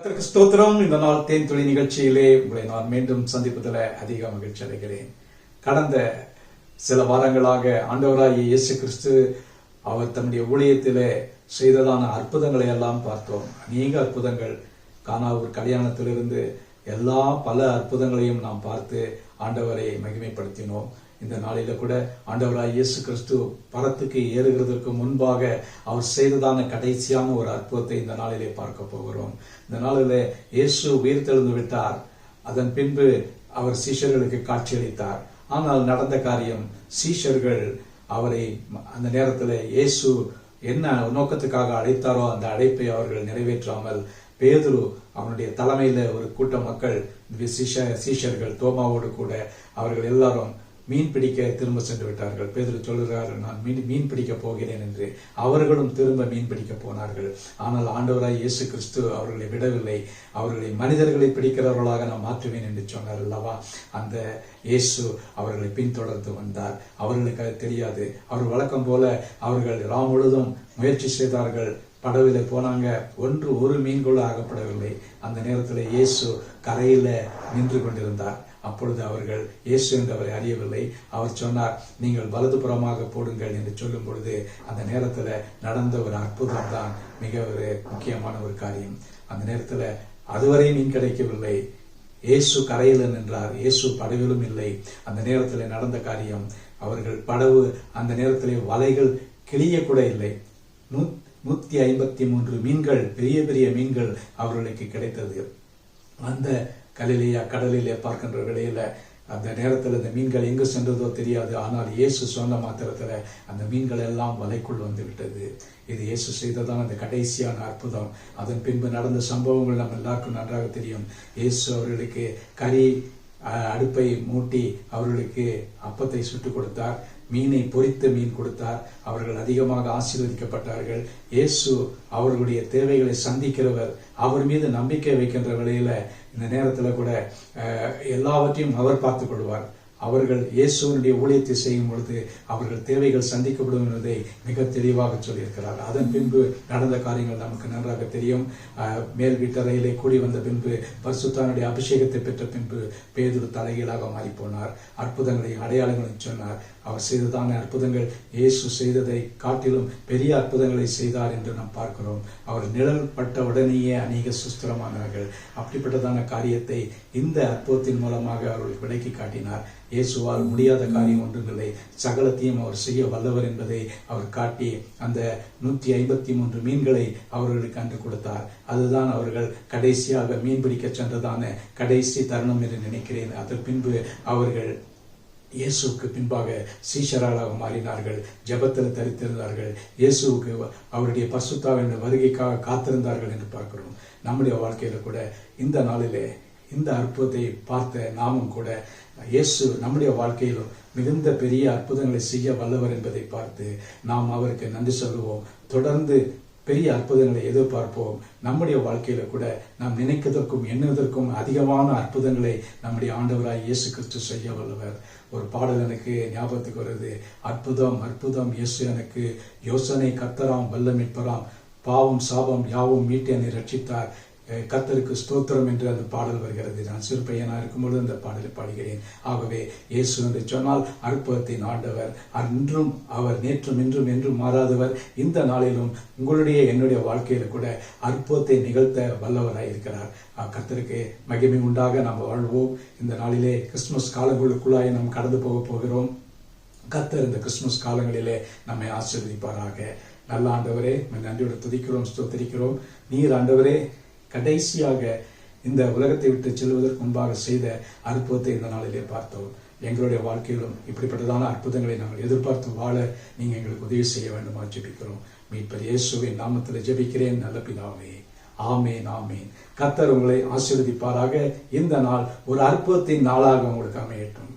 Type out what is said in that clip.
கர்த்தருக்கு ஸ்தோத்திரம். இந்த நாள் தேன் துளி நிகழ்ச்சியிலே உங்களை நான் மீண்டும் சந்திப்பதில் அதிக மகிழ்ச்சி அடைகிறேன். கடந்த சில வாரங்களாக ஆண்டவராகிய இயேசு கிறிஸ்து அவர் தன்னுடைய ஊழியத்திலே செய்ததான அற்புதங்களை எல்லாம் பார்த்தோம். அநேக அற்புதங்கள், கானாவூர் கல்யாணத்திலிருந்து பல அற்புதங்களையும் நாம் பார்த்து ஆண்டவரை மகிமைப்படுத்தினோம். இந்த நாளில கூட ஆண்டவராய் இயேசு கிறிஸ்து பரத்துக்கு ஏறுகிறதற்கு முன்பாக அவர் செய்ததான கடைசியான ஒரு அற்புதத்தை இந்த நாளிலே பார்க்க போகிறோம். இந்த நாளிலே இயேசு உயிர்த்தெழுந்து விட்டார். அதன் பின்பு அவர் சீஷர்களுக்கு காட்சியளித்தார். ஆனால் நடந்த காரியம், சீஷர்கள் அவரை அந்த நேரத்தில் இயேசு என்ன நோக்கத்துக்காக அழைத்தாரோ அந்த அழைப்பை அவர்கள் நிறைவேற்றாமல், பேதுரு அவனுடைய தலைமையில ஒரு கூட்ட மக்கள், சீஷர்கள் தோமாவோடு கூட அவர்கள் எல்லாரும் மீன் பிடிக்க திரும்ப சென்று விட்டார்கள். பேதுரு சொல்லுகிறார், நான் மீன் பிடிக்க போகிறேன் என்று. அவர்களும் திரும்ப மீன் பிடிக்க போனார்கள். ஆனால் ஆண்டவராய் இயேசு கிறிஸ்து அவர்களை விடவில்லை. அவர்களை மனிதர்களை பிடிக்கிறவர்களாக நான் மாற்றுவேன் என்று சொன்னார் அல்லவா. அந்த இயேசு அவர்களை பின்தொடர்ந்து வந்தார். அவர்களுக்கு அது தெரியாது. அவர் வழக்கம் போல அவர்கள் ராம் முழுதும் முயற்சி செய்தார்கள். படவில போனாங்க. ஒரு மீன் கூட ஆகப்படவில்லை. அந்த நேரத்தில் இயேசு கரையில நின்று கொண்டிருந்தார். அப்பொழுது அவர்கள் இயேசு என்று அவரை அறியவில்லை. அவர் சொன்னார், நீங்கள் வலது புறமாக போடுங்கள் என்று சொல்லும் பொழுது அந்த நேரத்தில் நடந்த ஒரு அற்புதம் தான் மிக ஒரு முக்கியமான ஒரு காரியம். அந்த நேரத்தில் அதுவரை மீன் கிடைக்கவில்லை. இயேசு கரையில் நின்றார். இயேசு படவிலும் இல்லை. அந்த நேரத்தில் நடந்த காரியம், அவர்கள் படவு அந்த நேரத்தில் வலைகள் கிளிய கூட இல்லை. 153 மீன்கள், பெரிய பெரிய மீன்கள் அவர்களுக்கு கிடைத்தது. அந்த கடலிலே பார்க்கின்ற வேளையில அந்த நேரத்தில் அந்த மீன்கள் எங்கு சென்றதோ தெரியாது. ஆனால் இயேசு சொன்ன மாத்திரத்துல அந்த மீன்கள் எல்லாம் வலைக்குள் வந்து விட்டது. இது இயேசு செய்ததான் அந்த கடைசியான அற்புதம். அதன் பின்பு நடந்த சம்பவங்கள் நம்ம எல்லாருக்கும் நன்றாக தெரியும். இயேசு அவர்களுக்கு கறி அடுப்பை மூட்டி அவர்களுக்கு அப்பத்தை சுட்டுக் கொடுத்தார். மீனை பொரித்த மீன் கொடுத்தார். அவர்கள் அதிகமாக ஆசீர்வதிக்கப்பட்டார்கள். இயேசு அவர்களுடைய தேவைகளை சந்திக்கிறவர். அவர் மீது நம்பிக்கை வைக்கின்ற வேளையில இந்த நேரத்தில் கூட எல்லாவற்றையும் அவர் பார்த்துக் கொள்வார். அவர்கள் இயேசுவனுடைய ஊழியத்தை செய்யும் பொழுது அவர்கள் தேவைகள் சந்திக்கப்படும் என்பதை மிக தெளிவாக சொல்லியிருக்கிறார். அதன் பின்பு நடந்த காரியங்கள் நமக்கு நன்றாக தெரியும். மேல் வீட்டறையிலே கூடி வந்த பின்பு, பரிசுத்தானுடைய அபிஷேகத்தை பெற்ற பின்பு பேதுரு தலைகீழாக மாறி போனார். அற்புதங்களையும் அடையாளங்களையும் சொன்னார். அவர் செய்ததான அற்புதங்கள் இயேசு செய்ததை காட்டிலும் பெரிய அற்புதங்களை செய்தார் என்று நாம் பார்க்கிறோம். அவர் நிழல் பட்ட உடனேயே அநேக சுஸ்திரமானார்கள். அப்படிப்பட்டதான காரியத்தை இந்த அற்புதத்தின் மூலமாக அவர்களுக்கு விளக்கி காட்டினார். இயேசுவால் முடியாத காரியம் ஒன்றுமில்லை. சகலத்தையும் அவர் செய்ய வல்லவர் என்பதை அவர் காட்டி அந்த 153 மீன்களை அவர்களுக்கு அன்று கொடுத்தார். அதுதான் அவர்கள் கடைசியாக மீன் பிடிக்க சென்றதான கடைசி தருணம் என்று நினைக்கிறேன். அதன் பின்பு அவர்கள் இயேசுக்கு பின்பாக சீஷராக மாறினார்கள். ஜெபத்தில் தரித்திருந்தார்கள். இயேசுக்கு அவருடைய பரிசுத்தாவின் வருகைக்காக காத்திருந்தார்கள் என்று பார்க்கிறோம். நம்முடைய வாழ்க்கையில கூட இந்த நாளிலே இந்த அற்புதத்தை பார்த்த நாமும் கூட இயேசு நம்முடைய வாழ்க்கையிலும் மிகுந்த பெரிய அற்புதங்களை செய்ய வல்லவர் என்பதை பார்த்து நாம் அவருக்கு நன்றி சொல்லுவோம். தொடர்ந்து பெரிய அற்புதங்களை எதிர்பார்ப்போம். நம்முடைய வாழ்க்கையில கூட நாம் நினைக்கிறதற்கும் எண்ணுவதற்கும் அதிகமான அற்புதங்களை நம்முடைய ஆண்டவராய் இயேசு கிறிஸ்து செய்ய வல்லவர். ஒரு பாடல் எனக்கு ஞாபகத்துக்கு வருது. அற்புதம் அற்புதம் இயேசு எனக்கு, யோசனை கர்த்தராம் வல்ல மீட்பராம், பாவம் சாபம் யாவும் மீட்டு என்னை ரட்சித்தார், கர்த்தருக்கு ஸ்தோத்திரம் என்று அந்த பாடல் வருகிறது. நான் சிறு பையனா இருக்கும்போது அந்த பாடலை பாடுகிறேன். ஆகவே இயேசு என்று சொன்னால் அற்புதத்தின் ஆண்டவர். அன்றும் அவர் நேற்றும் இன்றும் என்றும் மாறாதவர். இந்த நாளிலும் உங்களுடைய என்னுடைய வாழ்க்கையில கூட அற்புதத்தை நிகழ்த்த வல்லவராய் இருக்கிறார். கர்த்தருக்கு மகிமை உண்டாக நாம் வாழ்வோம். இந்த நாளிலே கிறிஸ்துமஸ் காலங்களுக்குள்ளாய் நாம் கடந்து போகிறோம். கர்த்தர் இந்த கிறிஸ்துமஸ் காலங்களிலே நம்மை ஆசீர்வதிப்பாராக. நல்ல ஆண்டவரே, நன்றியோடு துதிக்கிறோம், ஸ்தோத்திரிக்கிறோம். நீர் ஆண்டவரே கடைசியாக இந்த உலகத்தை விட்டு செல்வதற்கு முன்பாக செய்த அற்புதத்தை இந்த நாளிலே பார்த்தோம். எங்களுடைய வாழ்க்கையிலும் இப்படிப்பட்டதான அற்புதங்களை நாங்கள் எதிர்பார்த்து வாழ நீங்க எங்களுக்கு உதவி செய்ய வேண்டுமா ஜெபிக்கிறோம். மீட்பர் இயேசுவின் நாமத்தில் ஜெபிக்கிறேன் நல்ல பிதாவே. ஆமேன் ஆமேன். கர்த்தர் உங்களை ஆசீர்வதிப்பாராக. இந்த நாள் ஒரு அற்புதத்தின் நாளாக உங்களுக்கு அமையட்டும்.